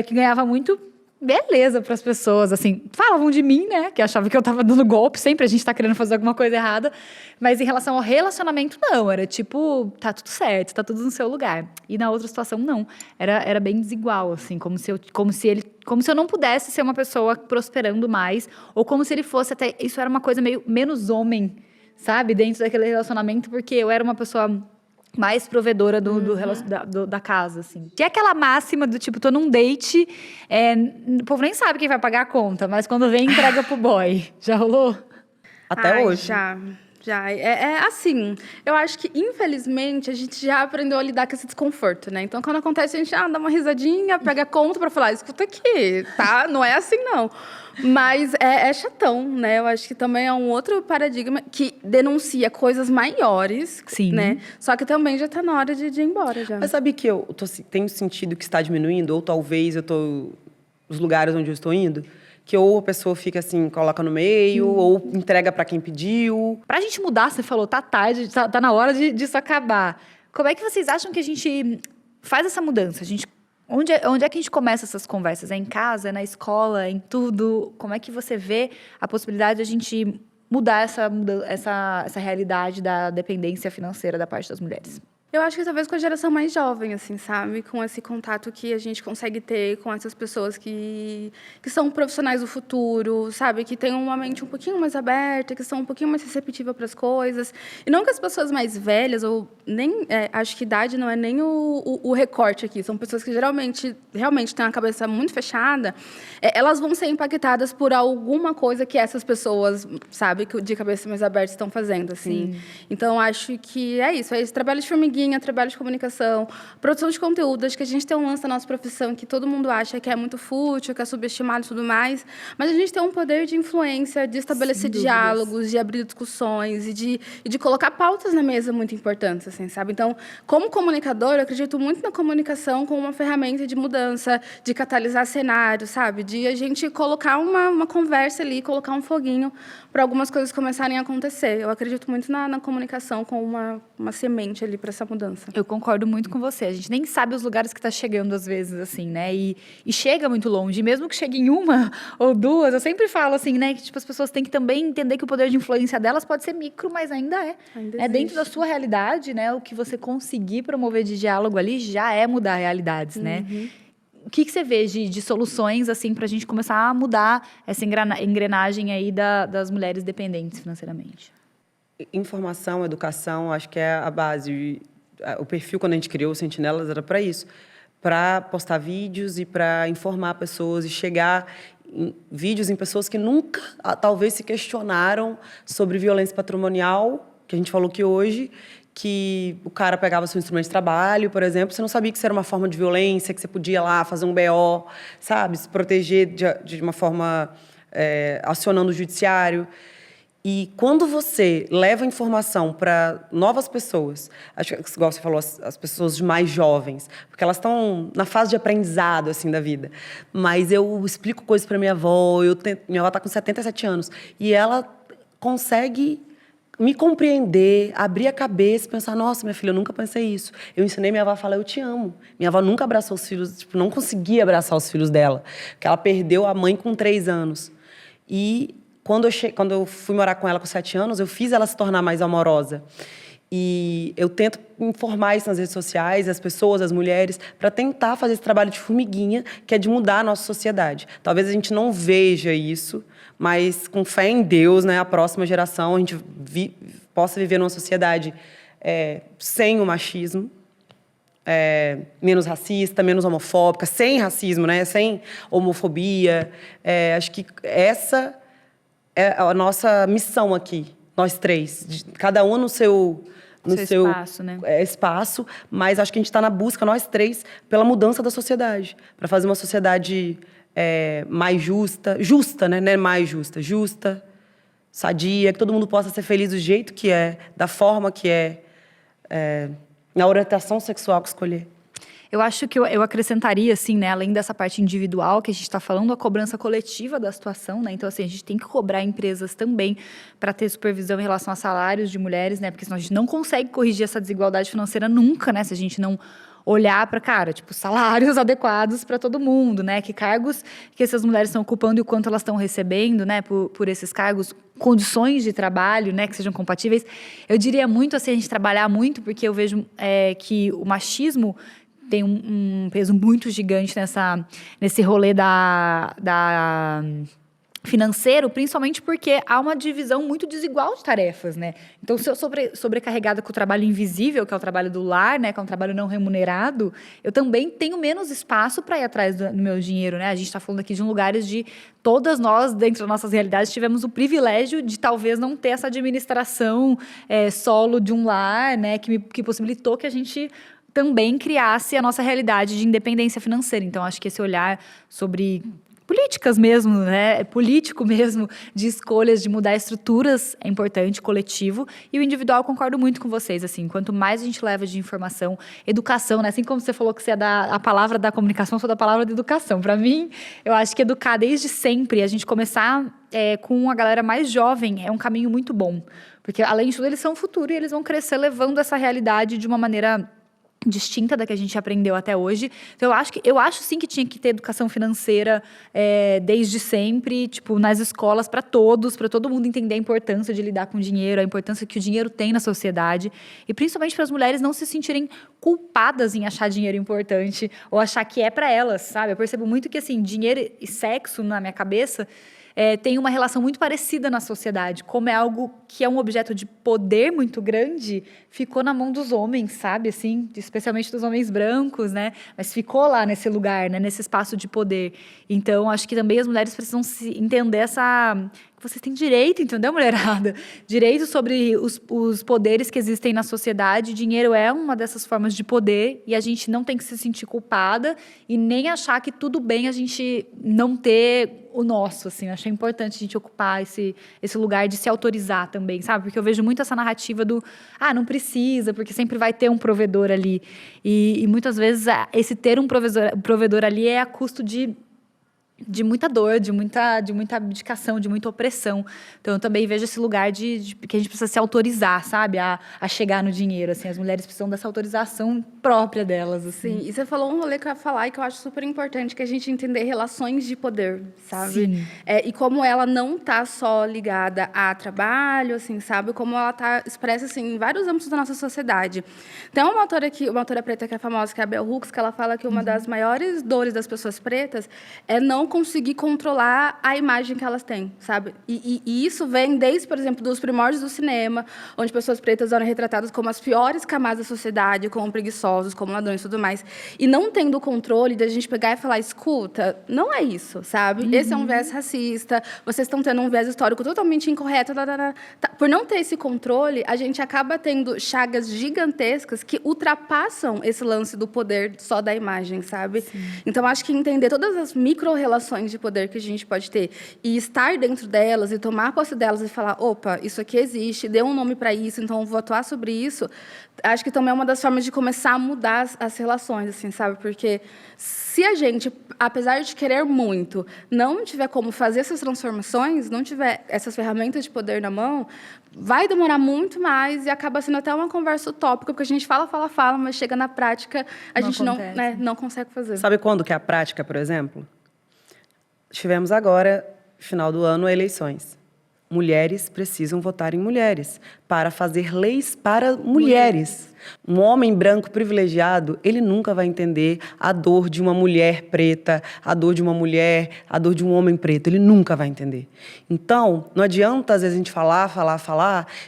que ganhava muito, beleza para as pessoas, assim, falavam de mim, né, que achavam que eu tava dando golpe, sempre a gente tá querendo fazer alguma coisa errada, mas em relação ao relacionamento, não, era tipo, tá tudo certo, tá tudo no seu lugar, e na outra situação, não, era bem desigual, assim, como se eu não pudesse ser uma pessoa prosperando mais, ou como se ele fosse até, isso era uma coisa meio menos homem, sabe, dentro daquele relacionamento, porque eu era uma pessoa mais provedora da casa, assim. Tinha aquela máxima do tipo, tô num date, o povo nem sabe quem vai pagar a conta, mas quando vem, entrega pro boy. Já rolou? Até hoje. Já. Assim, eu acho que, infelizmente, a gente já aprendeu a lidar com esse desconforto, né? Então, quando acontece, a gente dá uma risadinha, pega a conta pra falar, escuta aqui, tá? Não é assim, não. Mas é chatão, né? Eu acho que também é um outro paradigma que denuncia coisas maiores, sim, né? Só que também já tá na hora de ir embora, já. Mas sabe que eu tenho sentido que está diminuindo? Ou talvez os lugares onde eu estou indo, que ou a pessoa fica assim, coloca no meio, ou entrega para quem pediu. Pra gente mudar, você falou, tá tarde, tá na hora disso acabar. Como é que vocês acham que a gente faz essa mudança? Onde é que a gente começa essas conversas? É em casa, é na escola, é em tudo? Como é que você vê a possibilidade de a gente mudar essa realidade da dependência financeira da parte das mulheres? Eu acho que talvez com a geração mais jovem, assim, sabe? Com esse contato que a gente consegue ter com essas pessoas que são profissionais do futuro, sabe? Que têm uma mente um pouquinho mais aberta, que são um pouquinho mais receptivas para as coisas. E não que as pessoas mais velhas, ou nem... acho que idade não é nem o recorte aqui. São pessoas que realmente têm a cabeça muito fechada. Elas vão ser impactadas por alguma coisa que essas pessoas, sabe? De cabeça mais aberta estão fazendo, assim. Sim. Então, acho que é isso. É esse trabalho de formiguinha, trabalho de comunicação, produção de conteúdo. Acho que a gente tem um lance da nossa profissão que todo mundo acha que é muito fútil, que é subestimado e tudo mais, mas a gente tem um poder de influência, de estabelecer diálogos, de abrir discussões e de colocar pautas na mesa muito importantes, assim, sabe? Então, como comunicador, eu acredito muito na comunicação como uma ferramenta de mudança, de catalisar cenários, sabe? De a gente colocar uma conversa ali, colocar um foguinho para algumas coisas começarem a acontecer. Eu acredito muito na comunicação como uma semente ali para essa mudança. Eu concordo muito com você. A gente nem sabe os lugares que está chegando, às vezes, assim, né? E chega muito longe. E mesmo que chegue em uma ou duas, eu sempre falo, assim, né? Que tipo, as pessoas têm que também entender que o poder de influência delas pode ser micro, mas ainda é. É dentro da sua realidade, né? O que você conseguir promover de diálogo ali já é mudar realidades, né? O que você vê de soluções, assim, para a gente começar a mudar essa engrenagem aí das mulheres dependentes financeiramente? Informação, educação, acho que é a base. O perfil, quando a gente criou o Sentinelas, era para isso. Para postar vídeos e para informar pessoas e chegar vídeos em pessoas que nunca, talvez, se questionaram sobre violência patrimonial, que a gente falou que hoje, que o cara pegava seu instrumento de trabalho, por exemplo, você não sabia que isso era uma forma de violência, que você podia lá fazer um BO, sabe? Se proteger de uma forma acionando o judiciário. E quando você leva informação para novas pessoas, acho que, igual você falou, as pessoas mais jovens, porque elas estão na fase de aprendizado assim da vida. Mas eu explico coisas para minha avó, minha avó está com 77 anos, e ela consegue me compreender, abrir a cabeça e pensar, nossa, minha filha, eu nunca pensei isso. Eu ensinei minha avó a falar, eu te amo. Minha avó nunca abraçou os filhos, tipo, não conseguia abraçar os filhos dela, porque ela perdeu a mãe com 3 anos. E quando eu fui morar com ela com 7 anos, eu fiz ela se tornar mais amorosa. E eu tento informar isso nas redes sociais, as pessoas, as mulheres, para tentar fazer esse trabalho de formiguinha, que é de mudar a nossa sociedade. Talvez a gente não veja isso, mas com fé em Deus, né, a próxima geração, a gente possa viver numa sociedade sem o machismo, menos racista, menos homofóbica, sem racismo, né, sem homofobia. Acho que essa é a nossa missão aqui, nós 3, cada um no seu espaço, né? Espaço, mas acho que a gente está na busca, nós 3, pela mudança da sociedade, para fazer uma sociedade mais justa, né? Não é mais justa, sadia, que todo mundo possa ser feliz do jeito que é, da forma que na orientação sexual que escolher. Eu acho que eu acrescentaria, assim, né, além dessa parte individual que a gente está falando, a cobrança coletiva da situação, né? Então, assim, a gente tem que cobrar empresas também para ter supervisão em relação a salários de mulheres, né? Porque senão a gente não consegue corrigir essa desigualdade financeira nunca, né? Se a gente não olhar para, cara, tipo, salários adequados para todo mundo, né? Que cargos que essas mulheres estão ocupando e o quanto elas estão recebendo, né? Por esses cargos, condições de trabalho, né? Que sejam compatíveis. Eu diria muito, assim, a gente trabalhar muito, porque eu vejo que o machismo tem um peso muito gigante nesse rolê financeiro, principalmente porque há uma divisão muito desigual de tarefas, né? Então, se eu sou sobrecarregada com o trabalho invisível, que é o trabalho do lar, né, que é um trabalho não remunerado, eu também tenho menos espaço para ir atrás do meu dinheiro, né? A gente está falando aqui de lugares de todas nós, dentro das nossas realidades, tivemos o privilégio de talvez não ter essa administração solo de um lar, né, que possibilitou que a gente também criasse a nossa realidade de independência financeira. Então, acho que esse olhar sobre políticas mesmo, né, político mesmo, de escolhas, de mudar estruturas é importante, coletivo, e o individual, concordo muito com vocês, assim, quanto mais a gente leva de informação, educação, né, assim como você falou que você é a palavra da comunicação, eu sou da palavra da educação. Para mim, eu acho que educar desde sempre, a gente começar com a galera mais jovem, é um caminho muito bom, porque além de tudo, eles são o futuro e eles vão crescer levando essa realidade de uma maneira distinta da que a gente aprendeu até hoje. Então, eu acho sim que tinha que ter educação financeira desde sempre, tipo, nas escolas, para todo mundo entender a importância de lidar com dinheiro, a importância que o dinheiro tem na sociedade, e principalmente para as mulheres não se sentirem culpadas em achar dinheiro importante, ou achar que é para elas, sabe? Eu percebo muito que, assim, dinheiro e sexo, na minha cabeça, tem uma relação muito parecida na sociedade. Como é algo que é um objeto de poder muito grande, ficou na mão dos homens, sabe? Assim, especialmente dos homens brancos, né? Mas ficou lá nesse lugar, né? Nesse espaço de poder. Então, acho que também as mulheres precisam entender que vocês têm direito, entendeu, mulherada? Direito sobre os poderes que existem na sociedade. Dinheiro é uma dessas formas de poder e a gente não tem que se sentir culpada e nem achar que tudo bem a gente não ter o nosso, assim. Eu achei importante a gente ocupar esse lugar de se autorizar também, sabe? Porque eu vejo muito essa narrativa do não precisa, porque sempre vai ter um provedor ali. E muitas vezes esse ter um provedor ali é a custo de muita dor, de muita abdicação, de muita opressão. Então, eu também vejo esse lugar de que a gente precisa se autorizar, sabe? A chegar no dinheiro, assim. As mulheres precisam dessa autorização própria delas, assim. Sim, e você falou um rolê que eu ia falar e que eu acho super importante, que é a gente entender relações de poder, sabe? Sim. E como ela não tá só ligada a trabalho, assim, sabe? Como ela tá expressa, assim, em vários âmbitos da nossa sociedade. Tem uma autora preta que é famosa, que é a Bell Hooks, que ela fala que uma das maiores dores das pessoas pretas é não conseguir controlar a imagem que elas têm, sabe? E isso vem desde, por exemplo, dos primórdios do cinema, onde pessoas pretas eram retratadas como as piores camadas da sociedade, como preguiçosos, como ladrões e tudo mais. E não tendo o controle da gente pegar e falar, escuta, não é isso, sabe? Esse é um viés racista, vocês estão tendo um viés histórico totalmente incorreto. Por não ter esse controle, a gente acaba tendo chagas gigantescas que ultrapassam esse lance do poder só da imagem, sabe? Sim. Então, acho que entender todas as micro-relações relações de poder que a gente pode ter. E estar dentro delas e tomar posse delas e falar, opa, isso aqui existe, dê um nome para isso, então eu vou atuar sobre isso. Acho que também é uma das formas de começar a mudar as relações, assim, sabe? Porque se a gente, apesar de querer muito, não tiver como fazer essas transformações, não tiver essas ferramentas de poder na mão, vai demorar muito mais e acaba sendo até uma conversa utópica, porque a gente fala, mas chega na prática, a gente não consegue fazer. Sabe quando que é a prática, por exemplo? Tivemos agora, final do ano, eleições. Mulheres precisam votar em mulheres para fazer leis para mulheres. Um homem branco privilegiado, ele nunca vai entender a dor de uma mulher preta, a dor de uma mulher, a dor de um homem preto. Ele nunca vai entender. Então, não adianta, às vezes, a gente falar.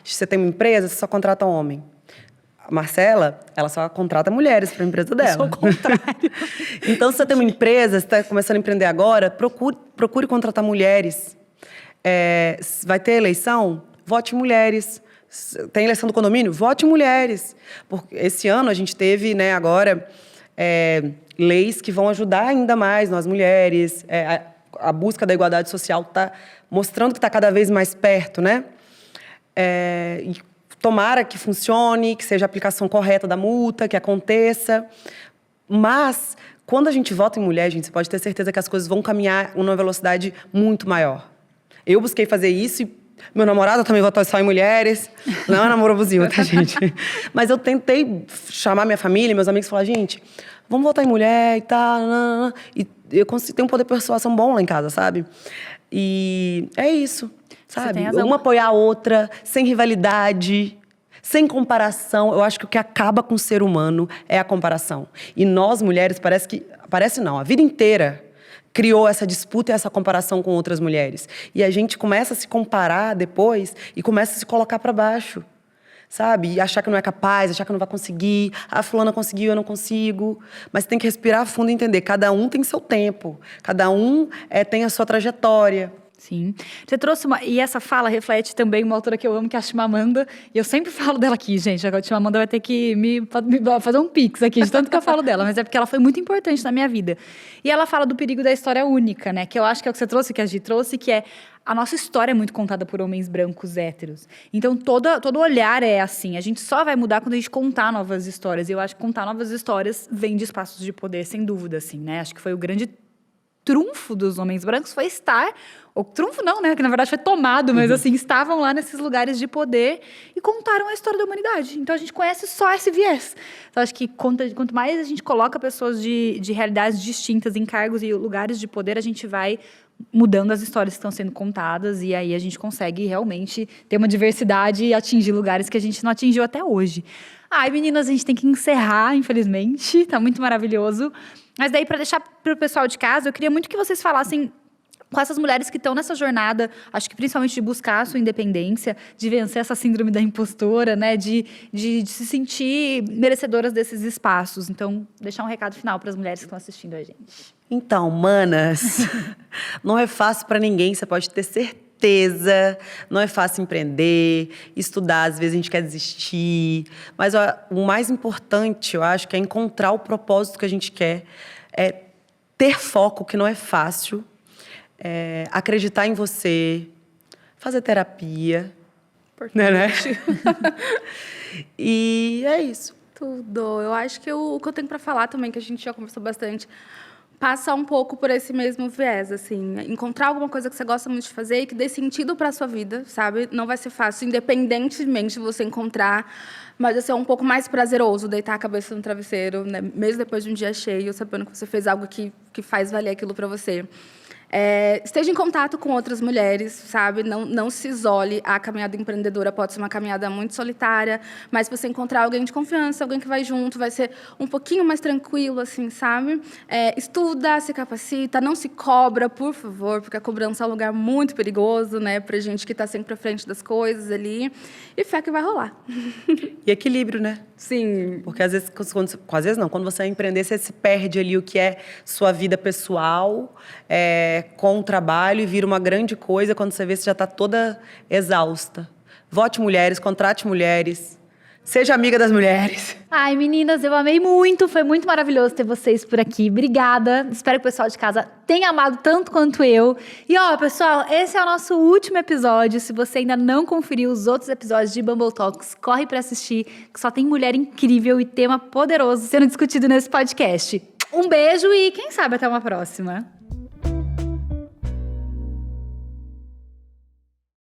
Você tem uma empresa, você só contrata um homem. A Marcela, ela só contrata mulheres para a empresa dela. Eu sou o contrário. Então, se você tem uma empresa, você está começando a empreender agora, procure contratar mulheres. Vai ter eleição? Vote mulheres. Tem eleição do condomínio? Vote mulheres. Porque esse ano a gente teve, né, agora, leis que vão ajudar ainda mais nós mulheres. A busca da igualdade social está mostrando que está cada vez mais perto, né? E tomara que funcione, que seja a aplicação correta da multa, que aconteça. Mas, quando a gente vota em mulher, gente, você pode ter certeza que as coisas vão caminhar numa velocidade muito maior. Eu busquei fazer isso e meu namorado também votou só em mulheres. Não é namoro abusivo, tá, gente? Mas eu tentei chamar minha família, meus amigos, e falar, gente, vamos votar em mulher e tal. E eu tenho um poder de persuasão bom lá em casa, sabe? E é isso, sabe? Uma apoiar a outra, sem rivalidade, sem comparação. Eu acho que o que acaba com o ser humano é a comparação. E nós, mulheres, a vida inteira criou essa disputa e essa comparação com outras mulheres. E a gente começa a se comparar depois e começa a se colocar para baixo, sabe? E achar que não é capaz, achar que não vai conseguir. A fulana conseguiu, eu não consigo. Mas tem que respirar fundo e entender. Cada um tem seu tempo. Cada um tem a sua trajetória. Sim. Você trouxe e essa fala reflete também uma autora que eu amo, que é a Chimamanda. E eu sempre falo dela aqui, gente. Agora a Chimamanda vai ter que me fazer um pix aqui, de tanto que eu falo dela. Mas é porque ela foi muito importante na minha vida. E ela fala do perigo da história única, né? Que eu acho que é o que você trouxe, que a Gi trouxe, que é a nossa história é muito contada por homens brancos héteros. Então, todo olhar é assim. A gente só vai mudar quando a gente contar novas histórias. E eu acho que contar novas histórias vem de espaços de poder, sem dúvida, assim, né? Acho que foi o grande trunfo dos homens brancos foi estar... O trunfo não, né? Que na verdade foi tomado, mas assim, estavam lá nesses lugares de poder e contaram a história da humanidade. Então a gente conhece só esse viés. Então acho que quanto mais a gente coloca pessoas de realidades distintas em cargos e lugares de poder, a gente vai mudando as histórias que estão sendo contadas e aí a gente consegue realmente ter uma diversidade e atingir lugares que a gente não atingiu até hoje. Ai, meninas, a gente tem que encerrar, infelizmente. Tá muito maravilhoso. Mas daí, para deixar para o pessoal de casa, eu queria muito que vocês falassem com essas mulheres que estão nessa jornada, acho que principalmente de buscar a sua independência, de vencer essa síndrome da impostora, né? De se sentir merecedoras desses espaços. Então, deixar um recado final para as mulheres que estão assistindo a gente. Então, manas, não é fácil para ninguém, você pode ter certeza. Não é fácil empreender, estudar, às vezes a gente quer desistir. Mas o mais importante, eu acho, que é encontrar o propósito que a gente quer. É ter foco, que não é fácil. Acreditar em você, fazer terapia, né? E é isso. Tudo. Eu acho que o que eu tenho para falar também, que a gente já conversou bastante, passa um pouco por esse mesmo viés, assim, encontrar alguma coisa que você gosta muito de fazer e que dê sentido para a sua vida, sabe? Não vai ser fácil, independentemente de você encontrar, mas vai ser um pouco mais prazeroso deitar a cabeça no travesseiro, né? Mesmo depois de um dia cheio, sabendo que você fez algo que faz valer aquilo para você. Esteja em contato com outras mulheres, sabe? Não se isole. A caminhada empreendedora pode ser uma caminhada muito solitária, mas se você encontrar alguém de confiança, alguém que vai junto, vai ser um pouquinho mais tranquilo, assim, sabe? Estuda, se capacita, não se cobra, por favor, porque a cobrança é um lugar muito perigoso, né? Pra gente que está sempre à frente das coisas ali. E fé que vai rolar. E equilíbrio, né? Sim. Porque às vezes, quando você vai empreender, você se perde ali o que é sua vida pessoal, com o trabalho, e vira uma grande coisa. Quando você vê, você já está toda exausta. Vote mulheres, contrate mulheres, Seja amiga das mulheres. Ai, meninas, eu amei muito. Foi muito maravilhoso ter vocês por aqui. Obrigada. Espero que o pessoal de casa tenha amado tanto quanto eu. E ó, pessoal, esse é o nosso último episódio. Se você ainda não conferiu os outros episódios de Bumble Talks, corre pra assistir, que só tem mulher incrível e tema poderoso sendo discutido nesse podcast. Um beijo e quem sabe até uma próxima.